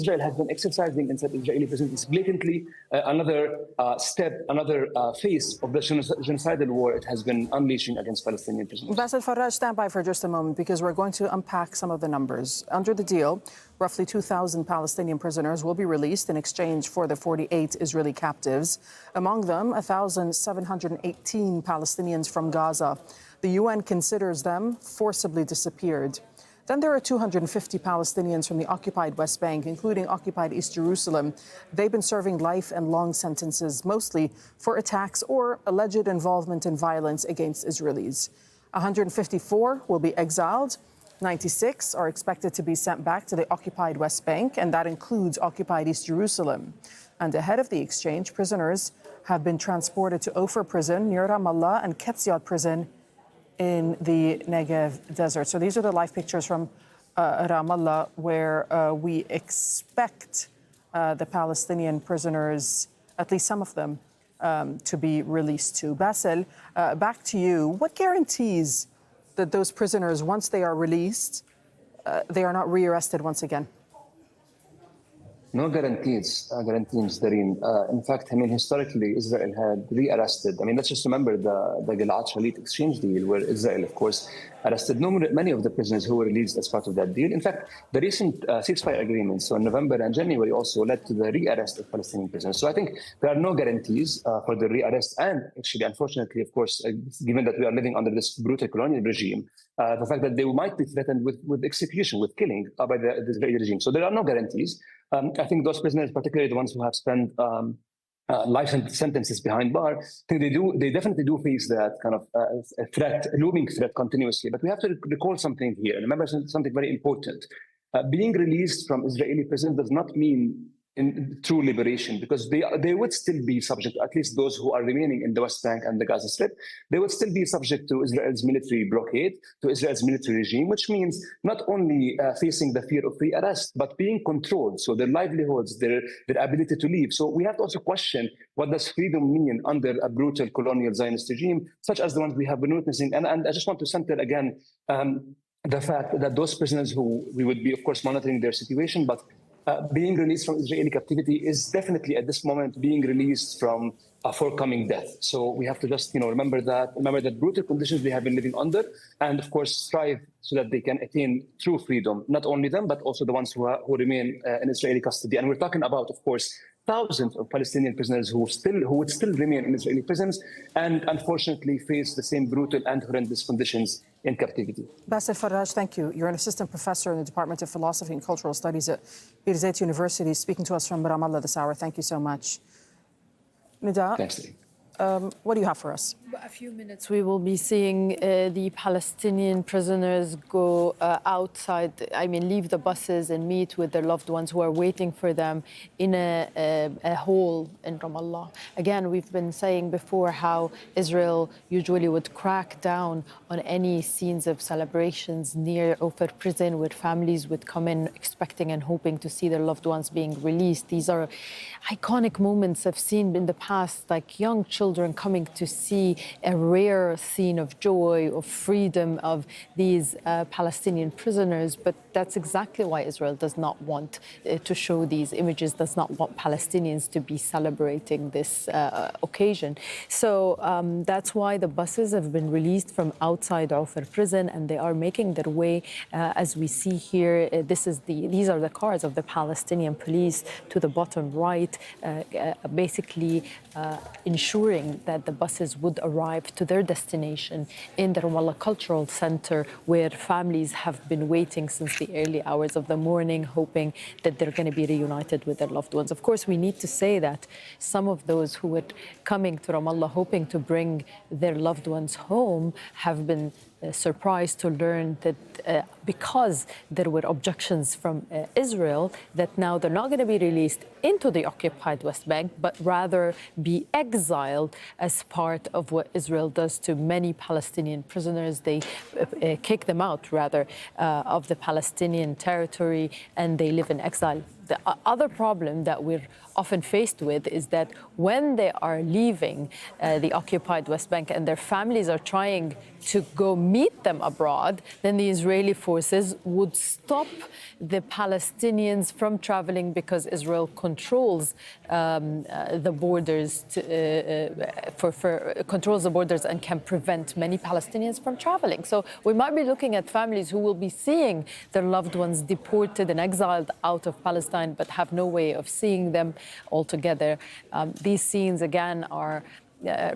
Israel has been exercising inside Israeli prisons is blatantly another step, another phase of the genocidal war it has been unleashing against Palestinian prisoners. Bassel Faraj, stand by for just a moment because we're going to unpack some of the numbers. Under the deal, roughly 2,000 Palestinian prisoners will be released in exchange for the 48 Israeli captives. Among them, 1,718 Palestinians from Gaza. The UN considers them forcibly disappeared. Then there are 250 Palestinians from the occupied West Bank, including occupied East Jerusalem. They've been serving life and long sentences, mostly for attacks or alleged involvement in violence against Israelis. 154 will be exiled. 96 are expected to be sent back to the occupied West Bank, and that includes occupied East Jerusalem. And ahead of the exchange, prisoners have been transported to Ofer prison near Ramallah and Ketziat prison in the Negev desert. So these are the live pictures from Ramallah, where we expect the Palestinian prisoners, at least some of them, to be released to. Bassel, back to you. What guarantees that those prisoners, once they are released, they are not rearrested once again? No guarantees, Dareen. In fact, historically, Israel had rearrested. Let's just remember the Gilad Shalit exchange deal, where Israel, of course, arrested many of the prisoners who were released as part of that deal. In fact, the recent ceasefire agreements, so in November and January, also led to the rearrest of Palestinian prisoners. So I think there are no guarantees for the rearrest. And actually, unfortunately, of course, given that we are living under this brutal colonial regime, the fact that they might be threatened with execution, with killing by the Israeli regime. So there are no guarantees. I think those prisoners, particularly the ones who have spent life sentences behind bars, I think they definitely do face that kind of a looming threat continuously. But we have to recall something here. Remember something very important. Being released from Israeli prison does not mean in true liberation, because they would still be subject, at least those who are remaining in the West Bank and the Gaza Strip, they would still be subject to Israel's military blockade, to Israel's military regime, which means not only facing the fear of rearrest, but being controlled. So their livelihoods, their ability to leave. So we have to also question, what does freedom mean under a brutal colonial Zionist regime, such as the ones we have been witnessing? And I just want to center again the fact that those prisoners who we would be, of course, monitoring their situation, but being released from Israeli captivity is definitely at this moment being released from a forthcoming death. So we have to just remember that brutal conditions they have been living under, and of course strive so that they can attain true freedom. Not only them, but also the ones who remain in Israeli custody. And we're talking about, of course, thousands of Palestinian prisoners who would still remain in Israeli prisons and unfortunately face the same brutal and horrendous conditions in captivity. Bassel Faraj, thank you. You're an assistant professor in the Department of Philosophy and Cultural Studies at Birzeit University, speaking to us from Ramallah this hour. Thank you so much. Nida, thanks. What do you have for us? A few minutes, we will be seeing the Palestinian prisoners go outside, leave the buses and meet with their loved ones who are waiting for them in a hall in Ramallah. Again, we've been saying before how Israel usually would crack down on any scenes of celebrations near Ofer prison, where families would come in expecting and hoping to see their loved ones being released. These are iconic moments I've seen in the past, like young children coming to see a rare scene of joy, of freedom of these Palestinian prisoners. But that's exactly why Israel does not want to show these images, does not want Palestinians to be celebrating this occasion. So that's why the buses have been released from outside Ofer prison, and they are making their way, as we see here. These are the cars of the Palestinian police to the bottom right, basically ensuring that the buses would arrive to their destination in the Ramallah Cultural Center, where families have been waiting since the early hours of the morning, hoping that they're going to be reunited with their loved ones. Of course, we need to say that some of those who were coming to Ramallah hoping to bring their loved ones home have been surprised to learn that because there were objections from Israel, that now they're not going to be released into the occupied West Bank, but rather be exiled as part of what Israel does to many Palestinian prisoners. They kick them out, rather, of the Palestinian territory, and they live in exile the other problem that we're often faced with is that when they are leaving the occupied West Bank and their families are trying to go meet them abroad, then the Israeli forces would stop the Palestinians from traveling because Israel controls the borders controls the borders and can prevent many Palestinians from traveling. So we might be looking at families who will be seeing their loved ones deported and exiled out of Palestine, but have no way of seeing them altogether. These scenes, again, are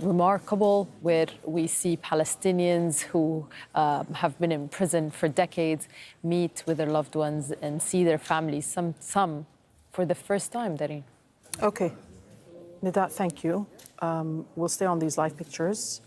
remarkable, where we see Palestinians who have been in prison for decades meet with their loved ones and see their families, some for the first time, Darine. Okay. Nidat, thank you. We'll stay on these live pictures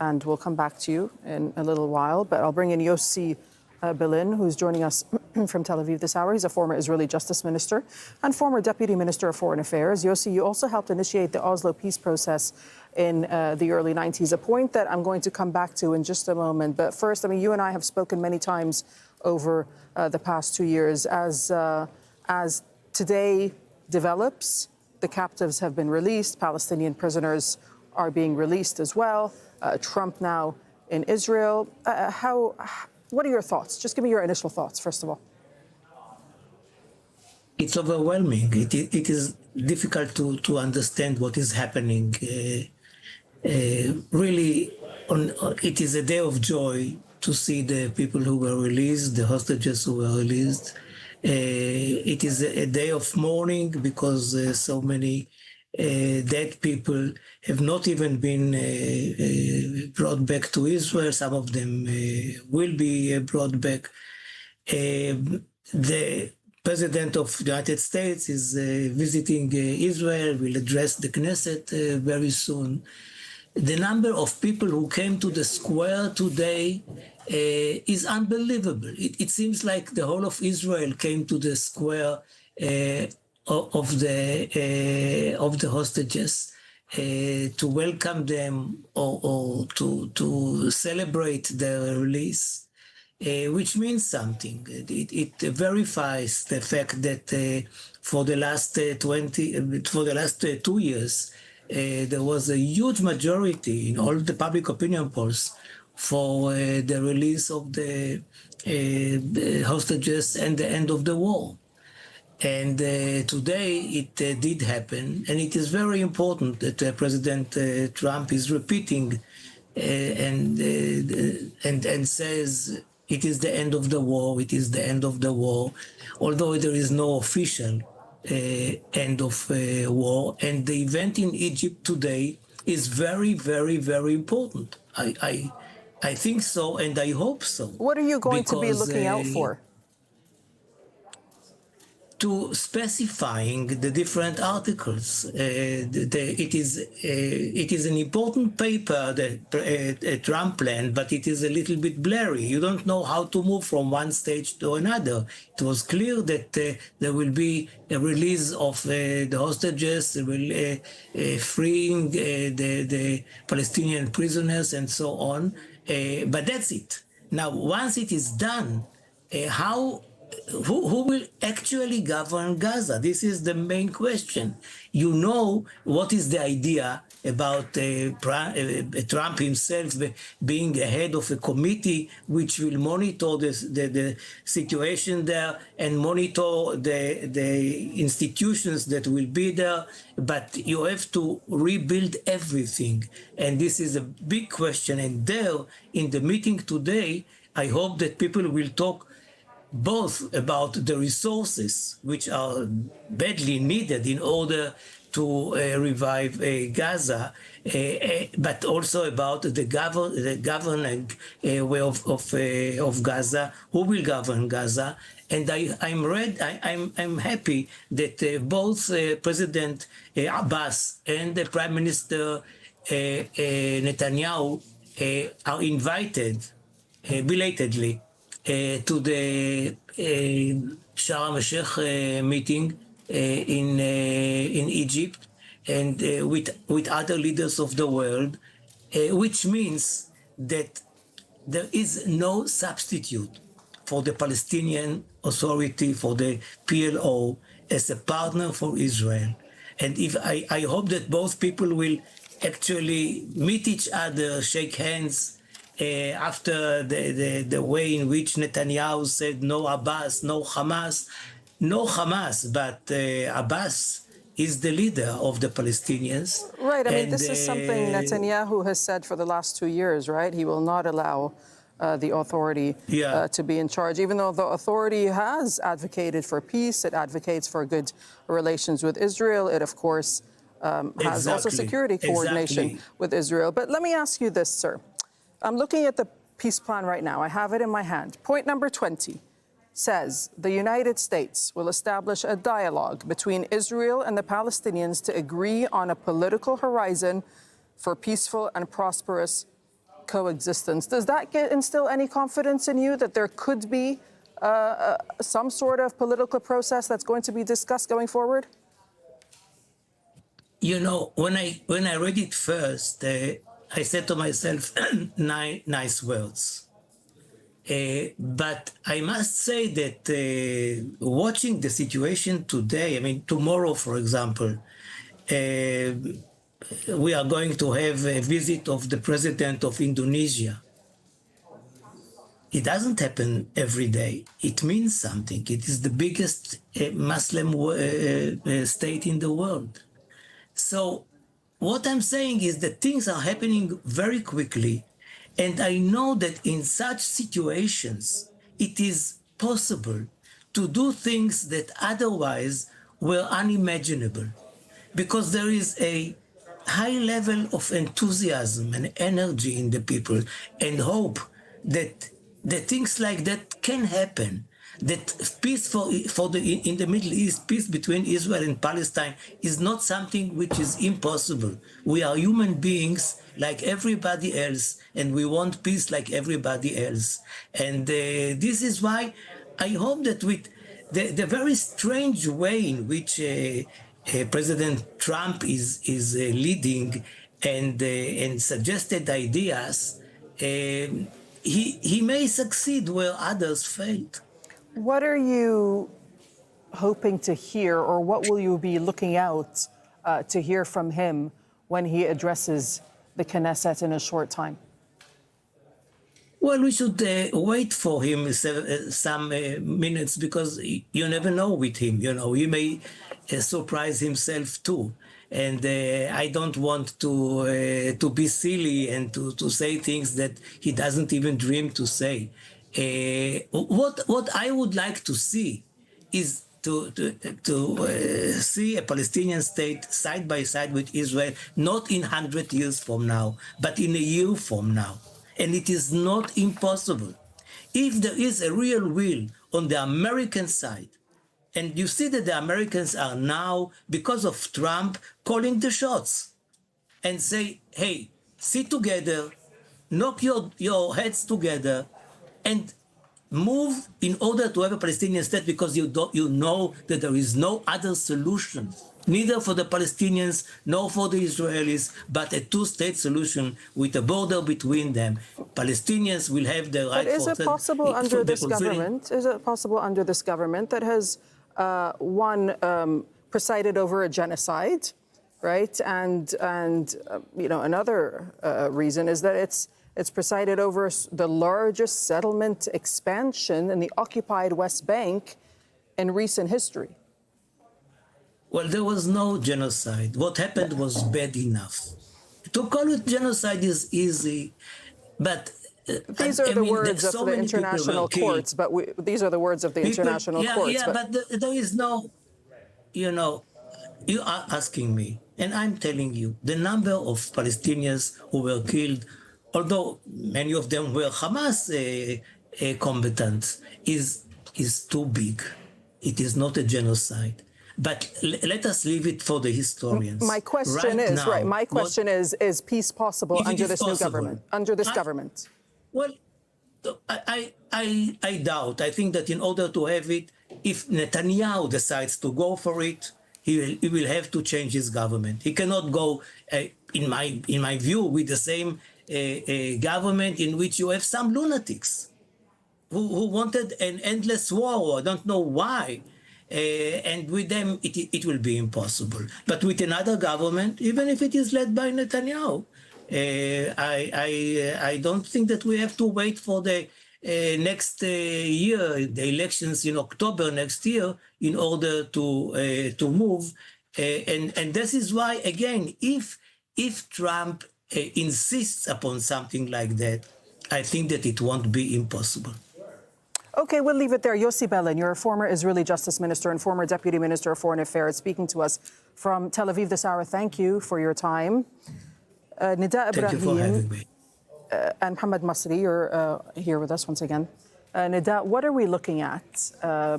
and we'll come back to you in a little while, but I'll bring in Yossi Bilin, who's joining us from Tel Aviv this hour. He's a former Israeli justice minister and former deputy minister of foreign affairs. Yossi, you also helped initiate the Oslo peace process in the early 90s, a point that I'm going to come back to in just a moment. But first, I mean, you and I have spoken many times over the past 2 years. As today develops, the captives have been released. Palestinian prisoners are being released as well. Trump now in Israel. What are your thoughts? Just give me your initial thoughts, first of all. It's overwhelming. It is difficult to understand what is happening. Really, it is a day of joy to see the people who were released, the hostages who were released. It is a day of mourning because so many dead people have not even been brought back to Israel. Some of them will be brought back. The President of the United States is visiting Israel, will address the Knesset very soon. The number of people who came to the square today is unbelievable. It seems like the whole of Israel came to the square of the hostages to welcome them or to celebrate their release, which means something. It verifies the fact that for the last 2 years, there was a huge majority in all the public opinion polls for the release of the hostages and the end of the war. And today it did happen, and it is very important that President Trump is repeating and says it is the end of the war, it is the end of the war, although there is no official end of war. And the event in Egypt today is very, very, very important. I think so, and I hope so. What are you going to be looking out for? To specifying the different articles. It is an important paper that Trump planned, but it is a little bit blurry. You don't know how to move from one stage to another. It was clear that there will be a release of the hostages, freeing the Palestinian prisoners and so on. But that's it. Now, once it is done, who will actually govern Gaza? This is the main question. You know what is the idea about Trump himself being the head of a committee which will monitor the situation there and monitor the institutions that will be there, but you have to rebuild everything. And this is a big question. And there, in the meeting today, I hope that people will talk both about the resources which are badly needed in order to revive Gaza, but also about the governing way of Gaza, who will govern Gaza. And I'm happy that both President Abbas and the Prime Minister Netanyahu are invited belatedly to the Sharm el-Sheikh meeting in Egypt, and with other leaders of the world, which means that there is no substitute for the Palestinian Authority, for the PLO, as a partner for Israel. And if I hope that both people will actually meet each other, shake hands, after the way in which Netanyahu said no Abbas, no Hamas, but Abbas is the leader of the Palestinians. Right. I mean, And, this is something Netanyahu has said for the last 2 years, right? He will not allow the authority to be in charge, even though the authority has advocated for peace. It advocates for good relations with Israel. It, of course, has also security coordination with Israel. But let me ask you this, sir. I'm looking at the peace plan right now. I have it in my hand. Point number 20 says the United States will establish a dialogue between Israel and the Palestinians to agree on a political horizon for peaceful and prosperous coexistence. Does that instill any confidence in you that there could be some sort of political process that's going to be discussed going forward? You know, when I read it first, I said to myself, nice words. But I must say that watching the situation today, I mean, tomorrow, for example, we are going to have a visit of the president of Indonesia. It doesn't happen every day. It means something. It is the biggest Muslim state in the world. So what I'm saying is that things are happening very quickly. And I know that in such situations, it is possible to do things that otherwise were unimaginable, because there is a high level of enthusiasm and energy in the people and hope that things like that can happen, that peace in the Middle East, peace between Israel and Palestine is not something which is impossible. We are human beings like everybody else, and we want peace like everybody else. And this is why I hope that with the very strange way in which President Trump is leading and suggested ideas, he may succeed where others failed. What are you hoping to hear, or what will you be looking out to hear from him when he addresses the Knesset in a short time? Well, we should wait for him some minutes, because you never know with him. You know, he may surprise himself too. And I don't want to be silly and to say things that he doesn't even dream to say. What I would like to see is to see a Palestinian state side by side with Israel, not in 100 years from now, but in a year from now. And it is not impossible. If there is a real will on the American side, and you see that the Americans are now, because of Trump, calling the shots and say, hey, sit together, knock your heads together, and move in order to have a Palestinian state, because you know that there is no other solution, neither for the Palestinians nor for the Israelis, but a two-state solution with a border between them. Palestinians will have the right. But is it possible under this government? Is it possible under this government that has presided over a genocide, right? And another reason is that it's presided over the largest settlement expansion in the occupied West Bank in recent history. Well, there was no genocide. What happened was bad enough. To call it genocide is easy, but these are the words of the international courts. But these are the words of the international courts. Yeah, but there is no, you are asking me, and I'm telling you, the number of Palestinians who were killed, although many of them were Hamas combatants, is too big. It is not a genocide. But let us leave it for the historians. My question is peace possible under this new government? Under this government? Well, I doubt. I think that in order to have it, if Netanyahu decides to go for it, he will have to change his government. He cannot go, in my view, with the same government in which you have some lunatics who wanted an endless war. I don't know why. and with them it will be impossible. But with another government, even if it is led by Netanyahu, I don't think that we have to wait for the next year, the elections in October next year, in order to move. And this is why, again, if Trump insists upon something like that, I think that it won't be impossible. Okay, we'll leave it there. Yossi Beilin, you're a former Israeli Justice Minister and former Deputy Minister of Foreign Affairs, speaking to us from Tel Aviv this hour. Thank you for your time. Nida Thank you for having me. And Mohammed Masri, you're here with us once again. Nida, what are we looking at?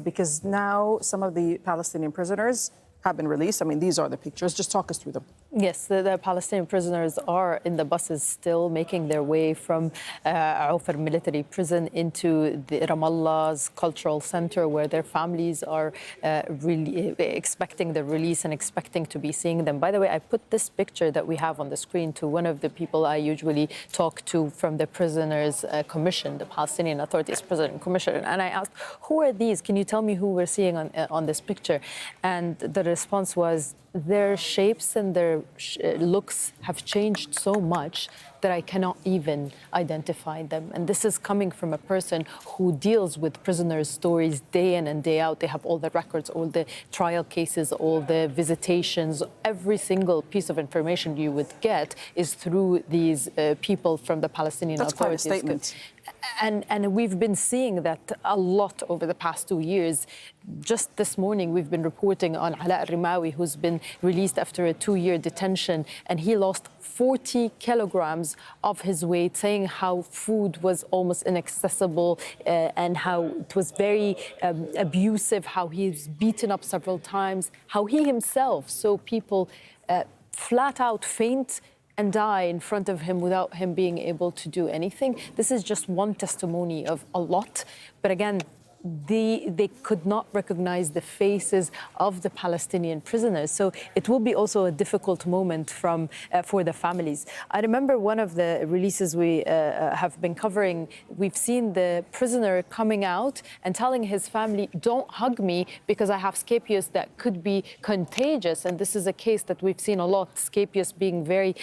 Because now some of the Palestinian prisoners have been released. I mean, these are the pictures. Just talk us through them. Yes, the Palestinian prisoners are in the buses still making their way from Aufar military prison into the Ramallah's cultural center, where their families are really expecting the release and expecting to be seeing them. By the way, I put this picture that we have on the screen to one of the people I usually talk to from the Prisoners Commission, the Palestinian Authorities Prison Commission, and I asked, who are these? Can you tell me who we're seeing on this picture? And the response was, their shapes and their looks have changed so much that I cannot even identify them. And this is coming from a person who deals with prisoners' stories day in and day out. They have all the records, all the trial cases, all the visitations. Every single piece of information you would get is through these people from the Palestinian authorities. That's quite a statement. And we've been seeing that a lot over the past 2 years. Just this morning, we've been reporting on Ala al-Rimawi, who's been released after a 2-year detention, and he lost 40 kilograms of his weight, saying how food was almost inaccessible and how it was very abusive, how he was beaten up several times, how he himself saw people flat out faint and die in front of him without him being able to do anything. This is just one testimony of a lot. But again, they could not recognize the faces of the Palestinian prisoners. So it will be also a difficult moment for the families. I remember one of the releases we have been covering, we've seen the prisoner coming out and telling his family, don't hug me because I have scabies that could be contagious. And this is a case that we've seen a lot, scabies being very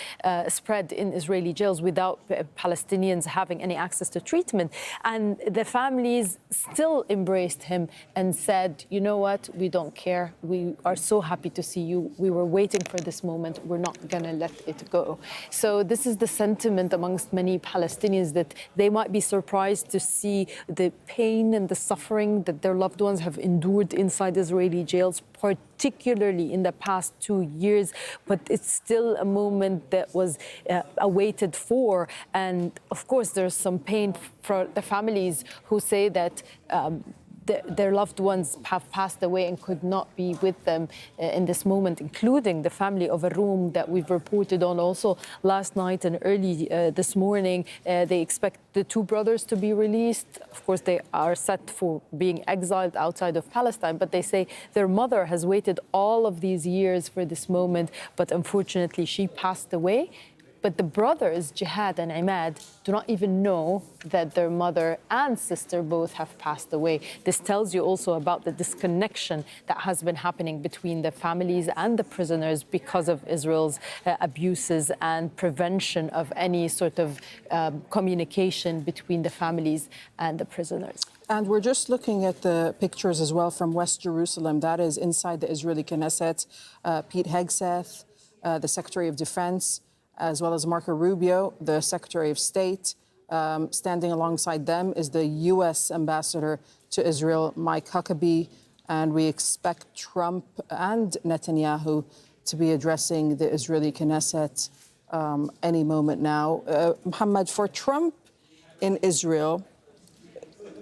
spread in Israeli jails without Palestinians having any access to treatment. And the families still embraced him and said, you know what, we don't care. We are so happy to see you. We were waiting for this moment. We're not going to let it go. So this is the sentiment amongst many Palestinians, that they might be surprised to see the pain and the suffering that their loved ones have endured inside Israeli jails, particularly in the past 2 years. But it's still a moment that was awaited for. And of course, there's some pain for the families who say that their loved ones have passed away and could not be with them in this moment, including the family of Aroum that we've reported on also last night and early this morning. They expect the 2 brothers to be released. Of course, they are set for being exiled outside of Palestine, but they say their mother has waited all of these years for this moment, but unfortunately she passed away. But the brothers, Jihad and Imad, do not even know that their mother and sister both have passed away. This tells you also about the disconnection that has been happening between the families and the prisoners because of Israel's abuses and prevention of any sort of communication between the families and the prisoners. And we're just looking at the pictures as well from West Jerusalem. That is inside the Israeli Knesset. Pete Hegseth, the Secretary of Defense, as well as Marco Rubio, the Secretary of State. Standing alongside them is the U.S. Ambassador to Israel, Mike Huckabee. And we expect Trump and Netanyahu to be addressing the Israeli Knesset any moment now. Mohammed, for Trump in Israel,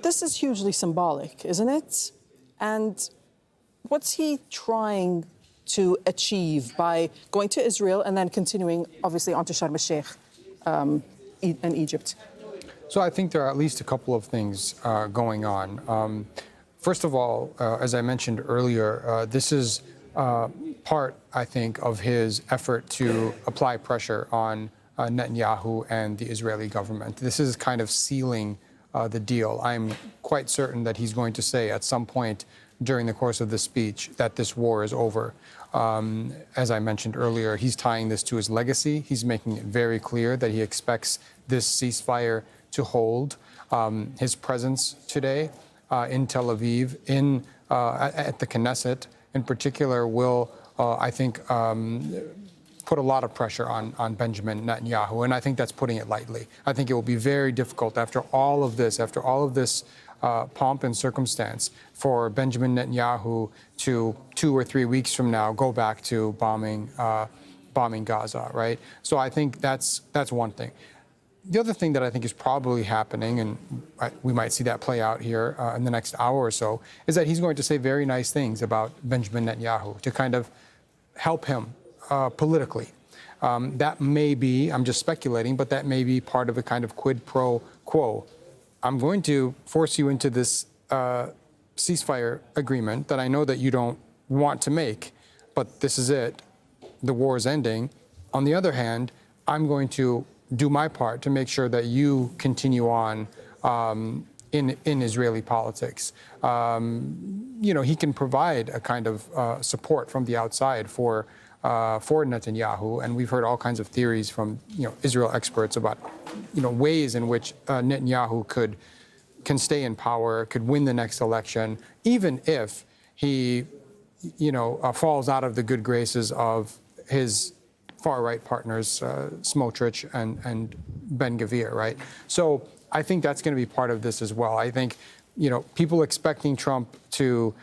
this is hugely symbolic, isn't it? And what's he trying to achieve by going to Israel and then continuing, obviously, onto Sharm el-Sheikh in Egypt? So I think there are at least a couple of things going on. First of all, as I mentioned earlier, this is part, I think, of his effort to apply pressure on Netanyahu and the Israeli government. This is kind of sealing the deal. I'm quite certain that he's going to say at some point during the course of the speech that this war is over. As I mentioned earlier, he's tying this to his legacy. He's making it very clear that he expects this ceasefire to hold. His presence today in Tel Aviv, at the Knesset in particular, will, I think, put a lot of pressure on Benjamin Netanyahu, and I think that's putting it lightly. I think it will be very difficult after all of this pomp and circumstance, for Benjamin Netanyahu to 2 or 3 weeks from now go back to bombing Gaza, right? So I think that's one thing. The other thing that I think is probably happening, and we might see that play out here in the next hour or so, is that he's going to say very nice things about Benjamin Netanyahu to kind of help him politically. That may be, I'm just speculating, but that may be part of a kind of quid pro quo. I'm going to force you into this ceasefire agreement that I know that you don't want to make, but this is it. The war is ending. On the other hand, I'm going to do my part to make sure that you continue on in Israeli politics. He can provide a kind of support from the outside for Netanyahu, and we've heard all kinds of theories from Israel experts about ways in which Netanyahu can stay in power, could win the next election, even if he falls out of the good graces of his far-right partners, Smotrich and Ben Gvir, right? So I think that's going to be part of this as well. I think people expecting Trump to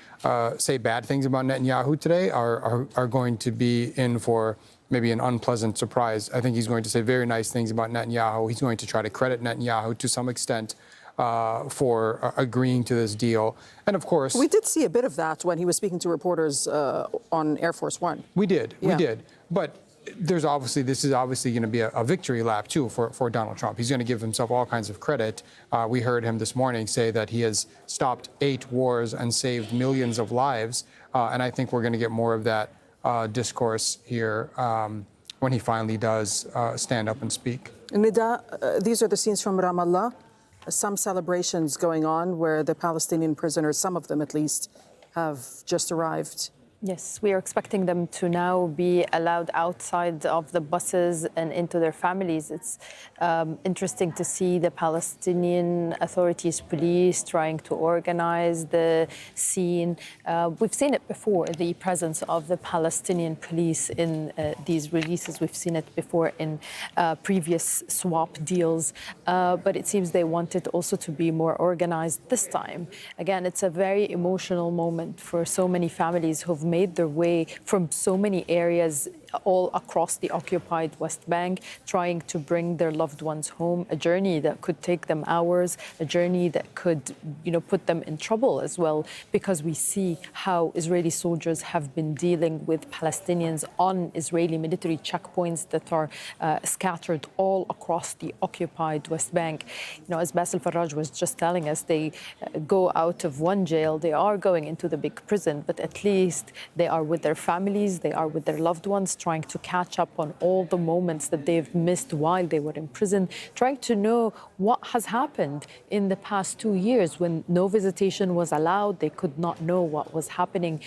say bad things about Netanyahu today are going to be in for maybe an unpleasant surprise. I think he's going to say very nice things about Netanyahu. He's going to try to credit Netanyahu to some extent for agreeing to this deal. And of course, we did see a bit of that when he was speaking to reporters on Air Force One. We did. But this is obviously going to be a victory lap too for Donald Trump. He's going to give himself all kinds of credit. We heard him this morning say that he has stopped 8 wars and saved millions of lives. And I think we're going to get more of that discourse here when he finally does stand up and speak. Nida, these are the scenes from Ramallah. Some celebrations going on where the Palestinian prisoners, some of them at least, have just arrived. Yes, we are expecting them to now be allowed outside of the buses and into their families. It's interesting to see the Palestinian authorities, police trying to organize the scene. We've seen it before, the presence of the Palestinian police in these releases. We've seen it before in previous swap deals, but it seems they want it also to be more organized this time. Again, it's a very emotional moment for so many families who've made their way from so many areas all across the occupied West Bank, trying to bring their loved ones home, a journey that could take them hours, a journey that could, put them in trouble as well, because we see how Israeli soldiers have been dealing with Palestinians on Israeli military checkpoints that are scattered all across the occupied West Bank. As Bassel Faraj was just telling us, they go out of one jail, they are going into the big prison, but at least they are with their families, they are with their loved ones, trying to catch up on all the moments that they've missed while they were in prison, trying to know what has happened in the past 2 years when no visitation was allowed. They could not know what was happening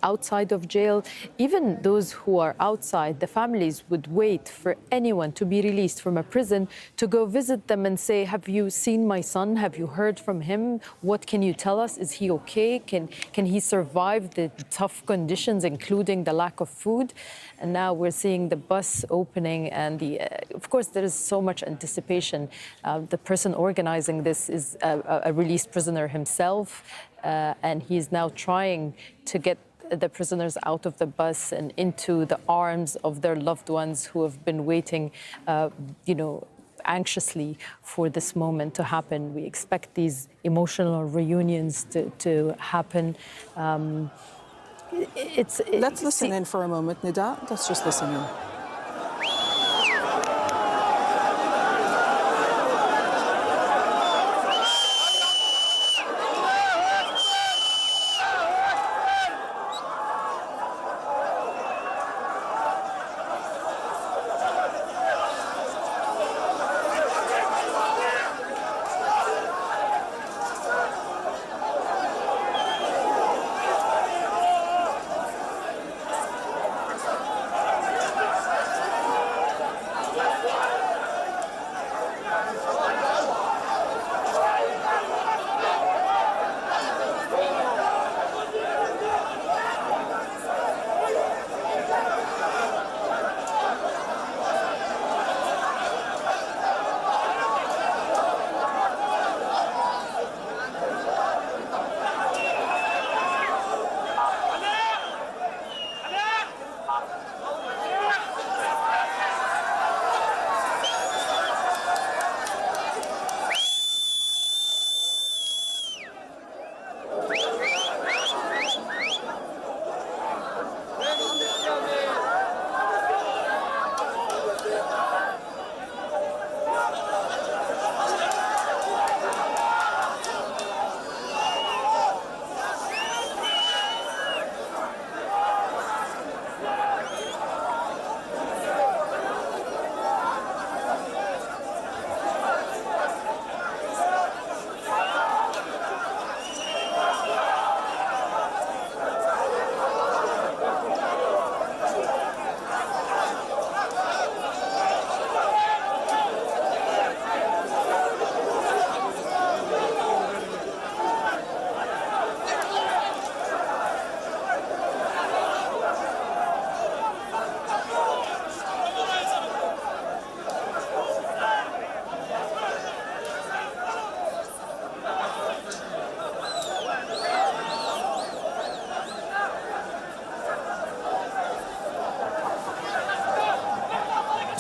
outside of jail. Even those who are outside, the families would wait for anyone to be released from a prison to go visit them and say, have you seen my son? Have you heard from him? What can you tell us? Is he okay? Can he survive the tough conditions, including the lack of food? And now we're seeing the bus opening, and of course, there is so much anticipation. The person organizing this is a released prisoner himself, and he's now trying to get the prisoners out of the bus and into the arms of their loved ones who have been waiting, anxiously for this moment to happen. We expect these emotional reunions to happen. Let's listen in for a moment, Nida. Let's just listen in.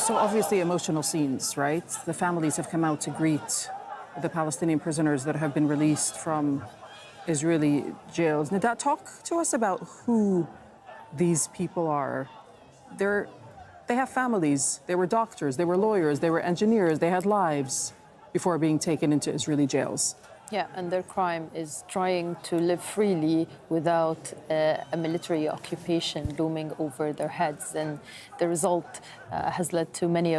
So obviously emotional scenes, right? The families have come out to greet the Palestinian prisoners that have been released from Israeli jails. Nida, talk to us about who these people are. They have families, they were doctors, they were lawyers, they were engineers, they had lives before being taken into Israeli jails. Yeah, and their crime is trying to live freely without a military occupation looming over their heads. And the result has led to many